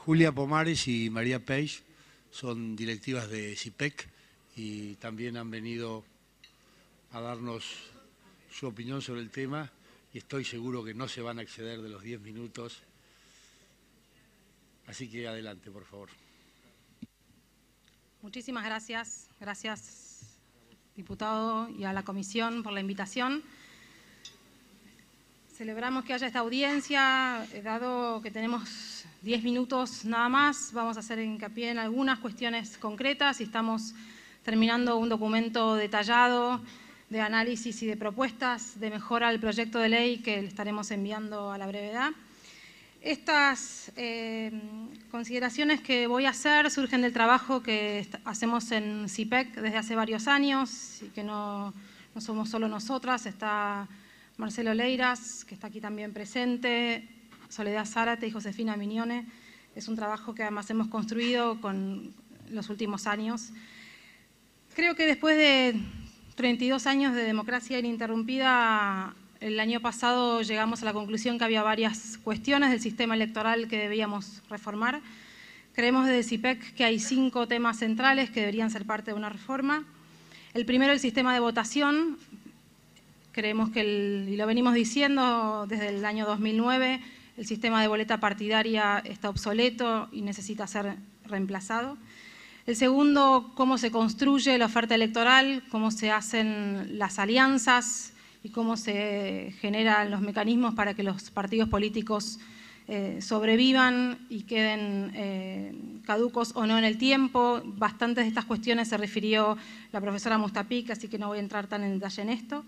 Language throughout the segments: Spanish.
Julia Pomares y María Peix son directivas de CIPEC y también han venido a darnos su opinión sobre el tema y estoy seguro que no se van a exceder de los 10 minutos. Así que adelante, por favor. Muchísimas gracias. Gracias, diputado, y a la comisión por la invitación. Celebramos que haya esta audiencia, dado que tenemos 10 minutos nada más. Vamos a hacer hincapié en algunas cuestiones concretas y estamos terminando un documento detallado de análisis y de propuestas de mejora al proyecto de ley que le estaremos enviando a la brevedad. Estas consideraciones que voy a hacer surgen del trabajo que hacemos en CIPEC desde hace varios años y que no somos solo nosotras. Está Marcelo Leiras, que está aquí también presente, Soledad Zárate y Josefina Mignone. Es un trabajo que además hemos construido con los últimos años. Creo que después de 32 años de democracia ininterrumpida, el año pasado llegamos a la conclusión que había varias cuestiones del sistema electoral que debíamos reformar. Creemos desde CIPEC que hay 5 temas centrales que deberían ser parte de una reforma. El primero, el sistema de votación. Creemos que, y lo venimos diciendo desde el año 2009, el sistema de boleta partidaria está obsoleto y necesita ser reemplazado. El segundo, cómo se construye la oferta electoral, cómo se hacen las alianzas y cómo se generan los mecanismos para que los partidos políticos sobrevivan y queden caducos o no en el tiempo. Bastantes de estas cuestiones se refirió la profesora Mustapik, así que no voy a entrar tan en detalle en esto.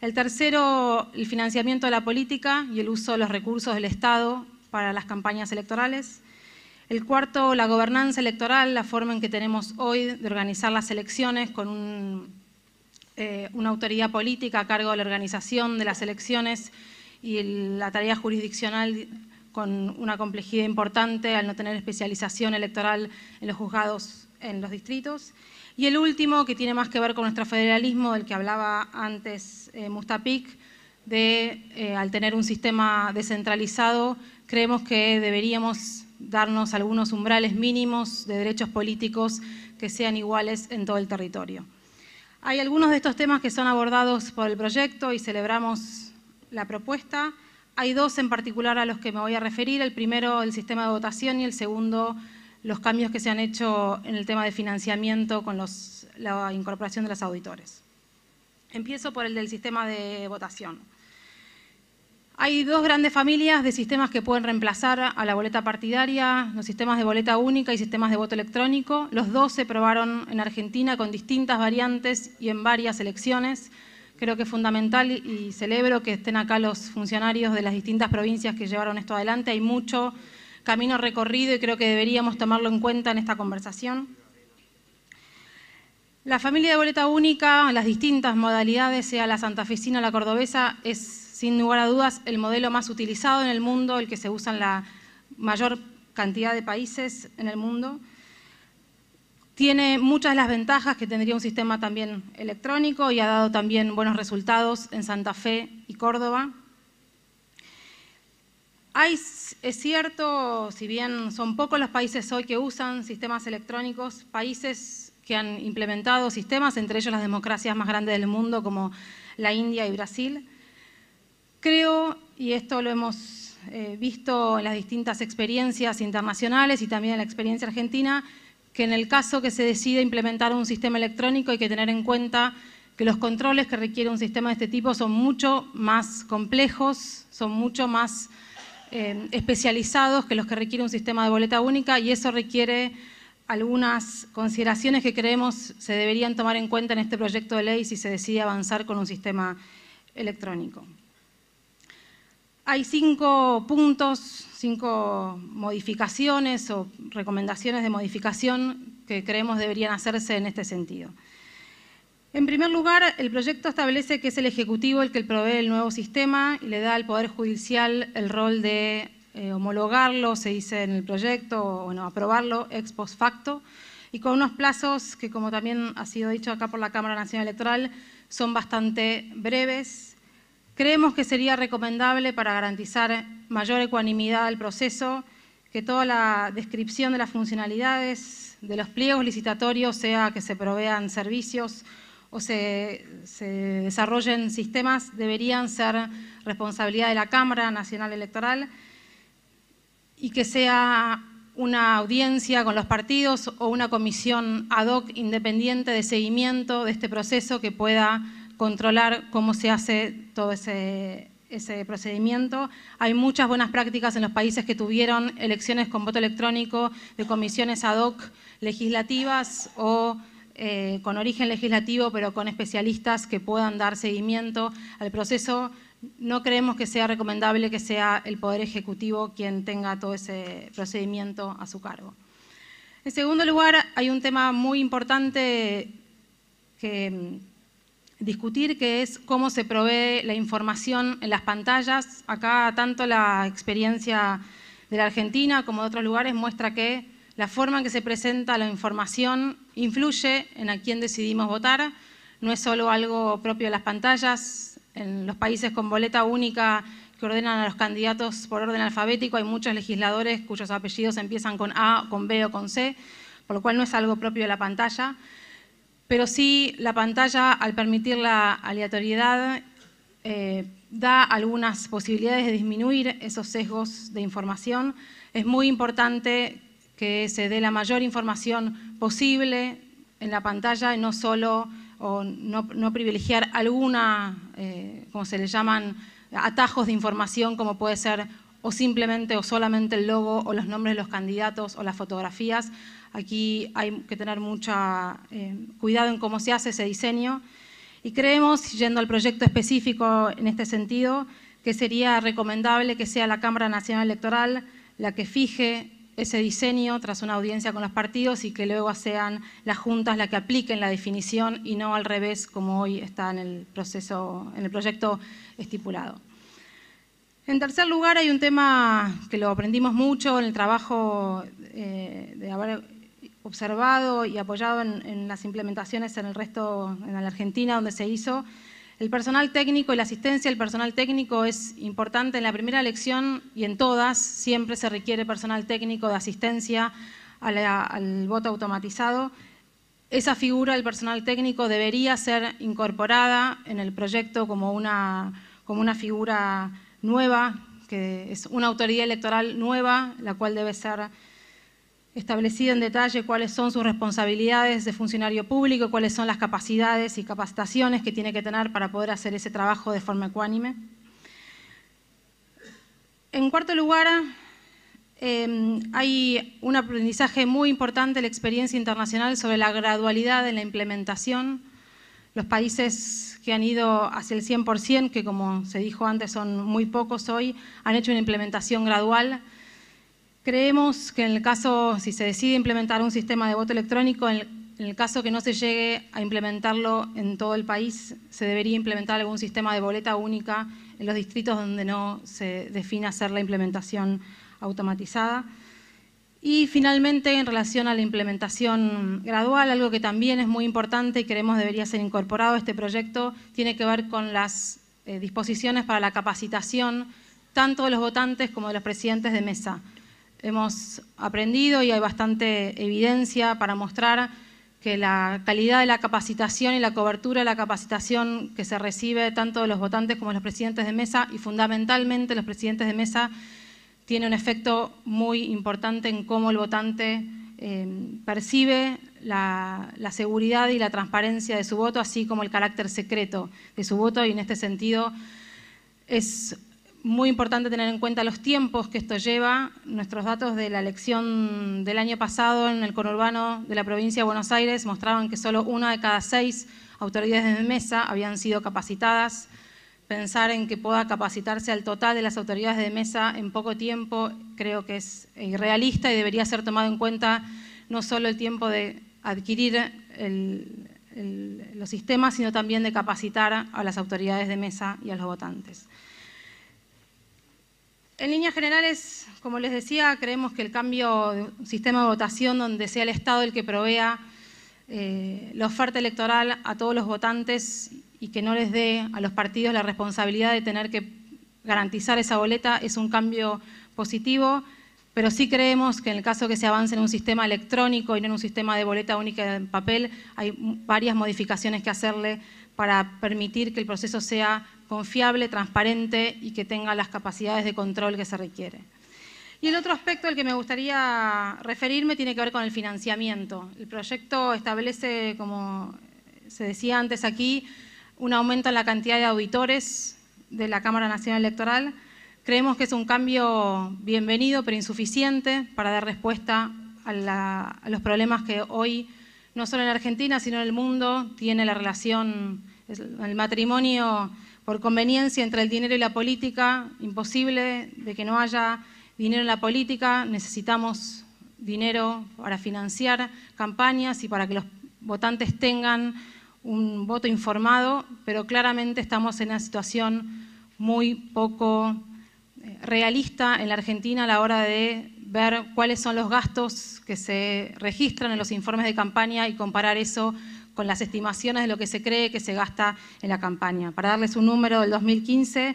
El tercero, el financiamiento de la política y el uso de los recursos del Estado para las campañas electorales. El cuarto, la gobernanza electoral, la forma en que tenemos hoy de organizar las elecciones con una autoridad política a cargo de la organización de las elecciones y la tarea jurisdiccional con una complejidad importante al no tener especialización electoral en los juzgados en los distritos. Y el último, que tiene más que ver con nuestro federalismo, del que hablaba antes Mustapik, al tener un sistema descentralizado, creemos que deberíamos darnos algunos umbrales mínimos de derechos políticos que sean iguales en todo el territorio. Hay algunos de estos temas que son abordados por el proyecto y celebramos la propuesta. Hay 2 en particular a los que me voy a referir. El primero, el sistema de votación, y el segundo, los cambios que se han hecho en el tema de financiamiento con la incorporación de los auditores. Empiezo por el del sistema de votación. Hay 2 grandes familias de sistemas que pueden reemplazar a la boleta partidaria, los sistemas de boleta única y sistemas de voto electrónico. Los 2 se probaron en Argentina con distintas variantes y en varias elecciones. Creo que es fundamental y celebro que estén acá los funcionarios de las distintas provincias que llevaron esto adelante. Hay mucho camino recorrido y creo que deberíamos tomarlo en cuenta en esta conversación. La familia de boleta única, las distintas modalidades, sea la santafesina o la cordobesa, es sin lugar a dudas el modelo más utilizado en el mundo, el que se usa en la mayor cantidad de países en el mundo. Tiene muchas de las ventajas que tendría un sistema también electrónico y ha dado también buenos resultados en Santa Fe y Córdoba. Es cierto, si bien son pocos los países hoy que usan sistemas electrónicos, países que han implementado sistemas, entre ellos las democracias más grandes del mundo como la India y Brasil. Creo, y esto lo hemos visto en las distintas experiencias internacionales y también en la experiencia argentina, que en el caso que se decida implementar un sistema electrónico hay que tener en cuenta que los controles que requiere un sistema de este tipo son mucho más complejos, son mucho más especializados que los que requiere un sistema de boleta única, y eso requiere algunas consideraciones que creemos se deberían tomar en cuenta en este proyecto de ley si se decide avanzar con un sistema electrónico. Hay 5 puntos, 5 modificaciones o recomendaciones de modificación que creemos deberían hacerse en este sentido. En primer lugar, el proyecto establece que es el Ejecutivo el que provee el nuevo sistema y le da al Poder Judicial el rol de homologarlo, se dice en el proyecto, o bueno, aprobarlo ex post facto, y con unos plazos que, como también ha sido dicho acá por la Cámara Nacional Electoral, son bastante breves. Creemos que sería recomendable, para garantizar mayor ecuanimidad al proceso, que toda la descripción de las funcionalidades de los pliegos licitatorios, sea que se provean servicios o se desarrollen sistemas, deberían ser responsabilidad de la Cámara Nacional Electoral y que sea una audiencia con los partidos o una comisión ad hoc independiente de seguimiento de este proceso que pueda controlar cómo se hace todo ese procedimiento. Hay muchas buenas prácticas en los países que tuvieron elecciones con voto electrónico de comisiones ad hoc legislativas o con origen legislativo, pero con especialistas que puedan dar seguimiento al proceso. No creemos que sea recomendable que sea el Poder Ejecutivo quien tenga todo ese procedimiento a su cargo. En segundo lugar, hay un tema muy importante que discutir, que es cómo se provee la información en las pantallas. Acá tanto la experiencia de la Argentina como de otros lugares muestra que la forma en que se presenta la información influye en a quién decidimos votar. No es solo algo propio de las pantallas. En los países con boleta única que ordenan a los candidatos por orden alfabético hay muchos legisladores cuyos apellidos empiezan con A, con B o con C, por lo cual no es algo propio de la pantalla. Pero sí, la pantalla, al permitir la aleatoriedad, da algunas posibilidades de disminuir esos sesgos de información. Es muy importante que se dé la mayor información posible en la pantalla y no solo o no privilegiar alguna, como se le llaman, atajos de información, como puede ser o simplemente o solamente el logo o los nombres de los candidatos o las fotografías. Aquí hay que tener mucho cuidado en cómo se hace ese diseño. Y creemos, yendo al proyecto específico en este sentido, que sería recomendable que sea la Cámara Nacional Electoral la que fije ese diseño tras una audiencia con los partidos y que luego sean las juntas las que apliquen la definición y no al revés como hoy está en el proyecto estipulado. En tercer lugar, hay un tema que lo aprendimos mucho en el trabajo de haber observado y apoyado en las implementaciones en la Argentina donde se hizo. El personal técnico y la asistencia del personal técnico es importante. En la primera elección y en todas siempre se requiere personal técnico de asistencia al voto automatizado. Esa figura del personal técnico debería ser incorporada en el proyecto como una figura nueva, que es una autoridad electoral nueva, la cual debe ser establecida en detalle cuáles son sus responsabilidades de funcionario público, cuáles son las capacidades y capacitaciones que tiene que tener para poder hacer ese trabajo de forma ecuánime. En cuarto lugar, hay un aprendizaje muy importante de la experiencia internacional sobre la gradualidad en la implementación. Los países que han ido hacia el 100%, que como se dijo antes son muy pocos hoy, han hecho una implementación gradual. Creemos que en el caso, si se decide implementar un sistema de voto electrónico, en el caso que no se llegue a implementarlo en todo el país, se debería implementar algún sistema de boleta única en los distritos donde no se define hacer la implementación automatizada. Y finalmente, en relación a la implementación gradual, algo que también es muy importante y creemos debería ser incorporado a este proyecto, tiene que ver con las disposiciones para la capacitación tanto de los votantes como de los presidentes de mesa. Hemos aprendido y hay bastante evidencia para mostrar que la calidad de la capacitación y la cobertura de la capacitación que se recibe tanto de los votantes como de los presidentes de mesa y fundamentalmente los presidentes de mesa tiene un efecto muy importante en cómo el votante percibe la seguridad y la transparencia de su voto, así como el carácter secreto de su voto, y en este sentido es muy importante tener en cuenta los tiempos que esto lleva. Nuestros datos de la elección del año pasado en el conurbano de la provincia de Buenos Aires mostraban que solo 1 de cada 6 autoridades de mesa habían sido capacitadas. Pensar en que pueda capacitarse al total de las autoridades de mesa en poco tiempo creo que es irrealista y debería ser tomado en cuenta no solo el tiempo de adquirir los sistemas, sino también de capacitar a las autoridades de mesa y a los votantes. En líneas generales, como les decía, creemos que el cambio de un sistema de votación donde sea el Estado el que provea la oferta electoral a todos los votantes y que no les dé a los partidos la responsabilidad de tener que garantizar esa boleta es un cambio positivo. pero sí creemos que en el caso que se avance en un sistema electrónico y no en un sistema de boleta única en papel, hay varias modificaciones que hacerle para permitir que el proceso sea confiable, transparente y que tenga las capacidades de control que se requiere. Y el otro aspecto al que me gustaría referirme tiene que ver con el financiamiento. El proyecto establece, como se decía antes aquí, un aumento en la cantidad de auditores de la Cámara Nacional Electoral. Creemos que es un cambio bienvenido, pero insuficiente para dar respuesta a los problemas que hoy, no solo en Argentina, sino en el mundo, tiene la relación, el matrimonio por conveniencia entre el dinero y la política, imposible de que no haya dinero en la política. Necesitamos dinero para financiar campañas y para que los votantes tengan un voto informado, pero claramente estamos en una situación muy poco realista en la Argentina a la hora de ver cuáles son los gastos que se registran en los informes de campaña y comparar eso con las estimaciones de lo que se cree que se gasta en la campaña. Para darles un número, del 2015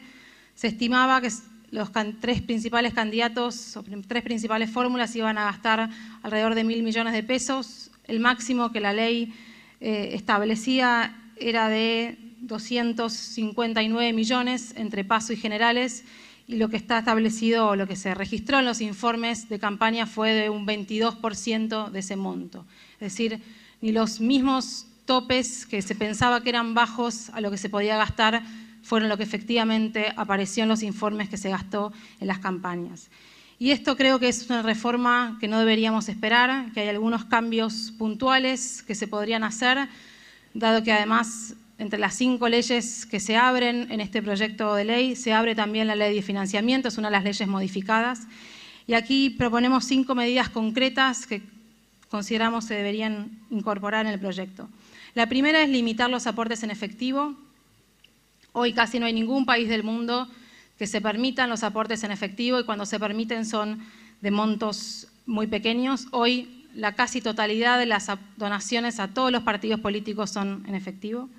se estimaba que los tres principales candidatos, o tres principales fórmulas, iban a gastar alrededor de 1.000 millones de pesos. El máximo que la ley establecía era de 259 millones entre paso y generales, y lo que está establecido, o lo que se registró en los informes de campaña fue de un 22% de ese monto. Es decir, ni los mismos topes que se pensaba que eran bajos a lo que se podía gastar fueron lo que efectivamente apareció en los informes que se gastó en las campañas. Y esto creo que es una reforma que no deberíamos esperar, que hay algunos cambios puntuales que se podrían hacer, dado que además entre las 5 leyes que se abren en este proyecto de ley, se abre también la ley de financiamiento, es una de las leyes modificadas. Y aquí proponemos 5 medidas concretas que consideramos se deberían incorporar en el proyecto. La primera es limitar los aportes en efectivo. Hoy casi no hay ningún país del mundo que se permitan los aportes en efectivo, y cuando se permiten son de montos muy pequeños. Hoy la casi totalidad de las donaciones a todos los partidos políticos son en efectivo.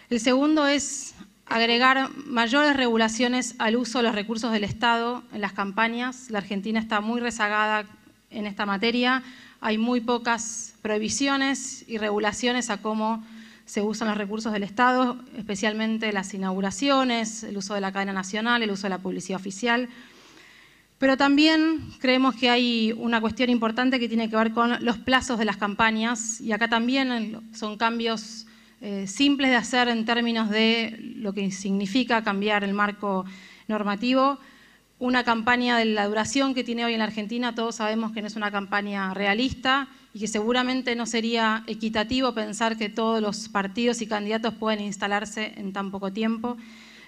El segundo es agregar mayores regulaciones al uso de los recursos del Estado en las campañas. La Argentina está muy rezagada en esta materia. Hay muy pocas prohibiciones y regulaciones a cómo se usan los recursos del Estado, especialmente las inauguraciones, el uso de la cadena nacional, el uso de la publicidad oficial. Pero también creemos que hay una cuestión importante que tiene que ver con los plazos de las campañas, y acá también son cambios simples de hacer en términos de lo que significa cambiar el marco normativo. Una campaña de la duración que tiene hoy en la Argentina, todos sabemos que no es una campaña realista y que seguramente no sería equitativo pensar que todos los partidos y candidatos pueden instalarse en tan poco tiempo.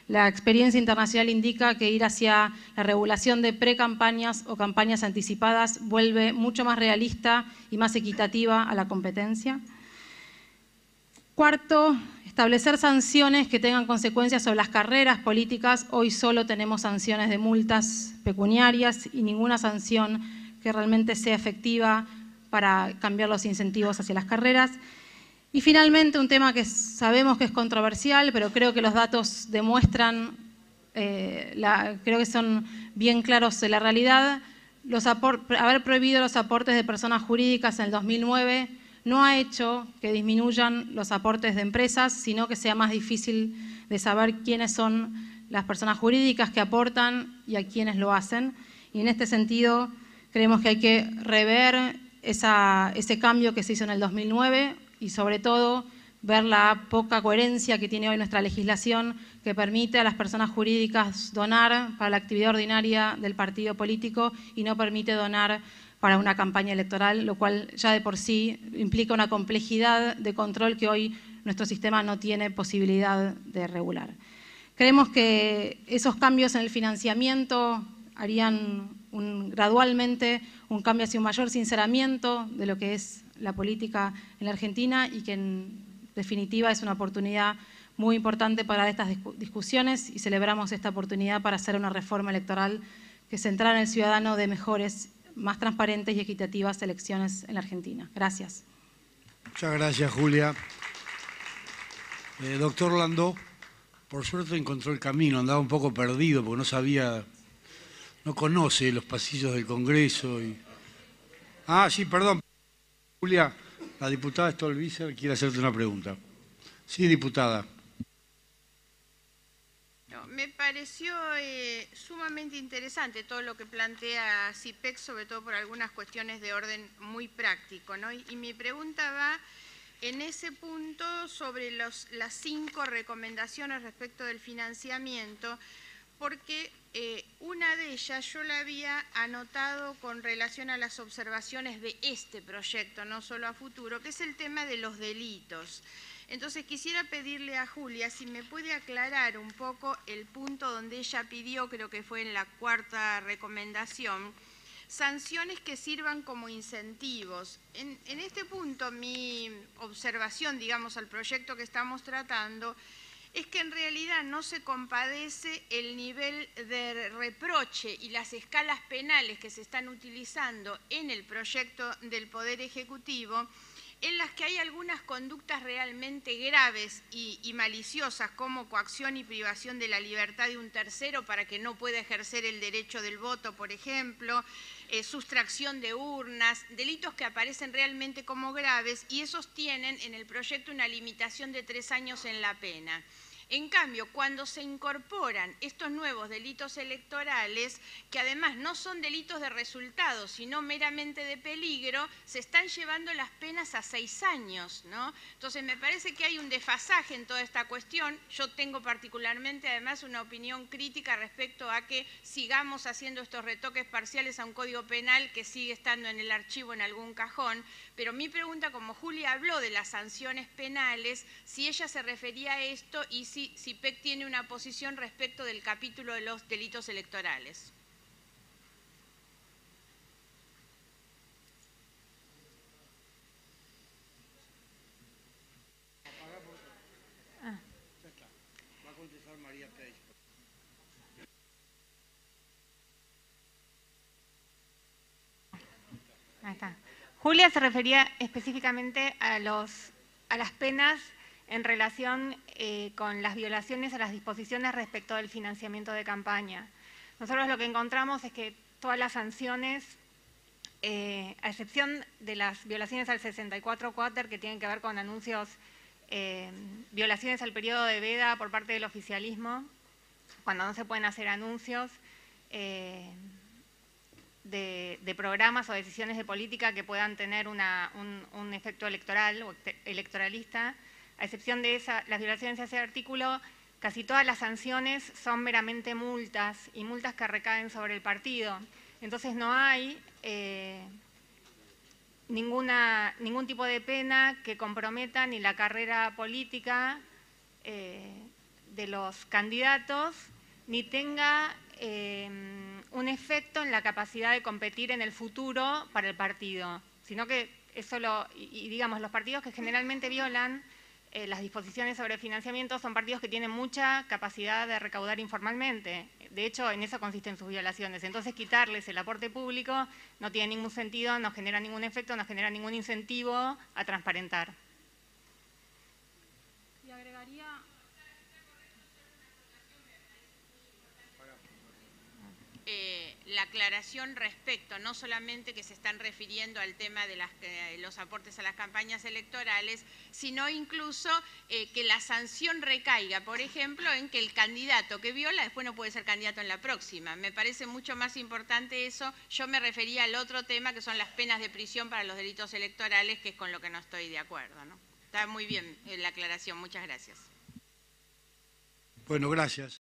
La experiencia internacional indica que ir hacia la regulación de precampañas o campañas anticipadas vuelve mucho más realista y más equitativa a la competencia. Cuarto, establecer sanciones que tengan consecuencias sobre las carreras políticas. Hoy solo tenemos sanciones de multas pecuniarias y ninguna sanción que realmente sea efectiva para cambiar los incentivos hacia las carreras. Y finalmente, un tema que sabemos que es controversial, pero creo que los datos demuestran, creo que son bien claros de la realidad. Haber prohibido los aportes de personas jurídicas en el 2009 no ha hecho que disminuyan los aportes de empresas, sino que sea más difícil de saber quiénes son las personas jurídicas que aportan y a quiénes lo hacen. Y en este sentido, creemos que hay que rever ese cambio que se hizo en el 2009 y sobre todo ver la poca coherencia que tiene hoy nuestra legislación, que permite a las personas jurídicas donar para la actividad ordinaria del partido político y no permite donar para una campaña electoral, lo cual ya de por sí implica una complejidad de control que hoy nuestro sistema no tiene posibilidad de regular. Creemos que esos cambios en el financiamiento harían gradualmente un cambio hacia un mayor sinceramiento de lo que es la política en la Argentina y que en definitiva es una oportunidad muy importante para estas discusiones, y celebramos esta oportunidad para hacer una reforma electoral que centrara en el ciudadano de mejores, más transparentes y equitativas elecciones en la Argentina. Gracias. Muchas gracias, Julia. Doctor Landó, por suerte encontró el camino, andaba un poco perdido porque no sabía no conoce los pasillos del Congreso. Ah, sí, perdón. Julia, la diputada Stolbizer quiere hacerte una pregunta. Sí, diputada. Me pareció sumamente interesante todo lo que plantea CIPEC, sobre todo por algunas cuestiones de orden muy práctico, ¿no? Y mi pregunta va en ese punto sobre las 5 recomendaciones respecto del financiamiento, porque una de ellas yo la había anotado con relación a las observaciones de este proyecto, no solo a futuro, que es el tema de los delitos. Entonces quisiera pedirle a Julia si me puede aclarar un poco el punto donde ella pidió, creo que fue en la 4ª recomendación, sanciones que sirvan como incentivos. En este punto mi observación, digamos, al proyecto que estamos tratando es que en realidad no se compadece el nivel de reproche y las escalas penales que se están utilizando en el proyecto del Poder Ejecutivo, en las que hay algunas conductas realmente graves y maliciosas, como coacción y privación de la libertad de un tercero para que no pueda ejercer el derecho del voto, por ejemplo, sustracción de urnas, delitos que aparecen realmente como graves, y esos tienen en el proyecto una limitación de 3 años en la pena. En cambio, cuando se incorporan estos nuevos delitos electorales, que además no son delitos de resultado, sino meramente de peligro, se están llevando las penas a 6 años, ¿no? Entonces, me parece que hay un desfasaje en toda esta cuestión. Yo tengo particularmente, además, una opinión crítica respecto a que sigamos haciendo estos retoques parciales a un código penal que sigue estando en el archivo en algún cajón. Pero mi pregunta, como Julia habló de las sanciones penales, si ella se refería a esto y si CIPEC tiene una posición respecto del capítulo de los delitos electorales. Va a contestar María Peix. Ahí está. Julia se refería específicamente a las penas en relación con las violaciones a las disposiciones respecto del financiamiento de campaña. Nosotros lo que encontramos es que todas las sanciones, a excepción de las violaciones al 64 quater que tienen que ver con anuncios, violaciones al periodo de veda por parte del oficialismo, cuando no se pueden hacer anuncios de programas o decisiones de política que puedan tener un efecto electoral o electoralista. A excepción de las violaciones a ese artículo, casi todas las sanciones son meramente multas y multas que recaen sobre el partido. Entonces no hay ningún tipo de pena que comprometa ni la carrera política de los candidatos, ni tenga un efecto en la capacidad de competir en el futuro para el partido, sino que eso digamos, los partidos que generalmente violan las disposiciones sobre financiamiento son partidos que tienen mucha capacidad de recaudar informalmente. De hecho, en eso consisten sus violaciones. Entonces, quitarles el aporte público no tiene ningún sentido, no genera ningún efecto, no genera ningún incentivo a transparentar. Y agregaría... la aclaración respecto, no solamente que se están refiriendo al tema de los aportes a las campañas electorales, sino incluso que la sanción recaiga, por ejemplo, en que el candidato que viola después no puede ser candidato en la próxima. Me parece mucho más importante eso. Yo me refería al otro tema, que son las penas de prisión para los delitos electorales, que es con lo que no estoy de acuerdo, ¿no? Está muy bien la aclaración. Muchas gracias. Bueno, gracias.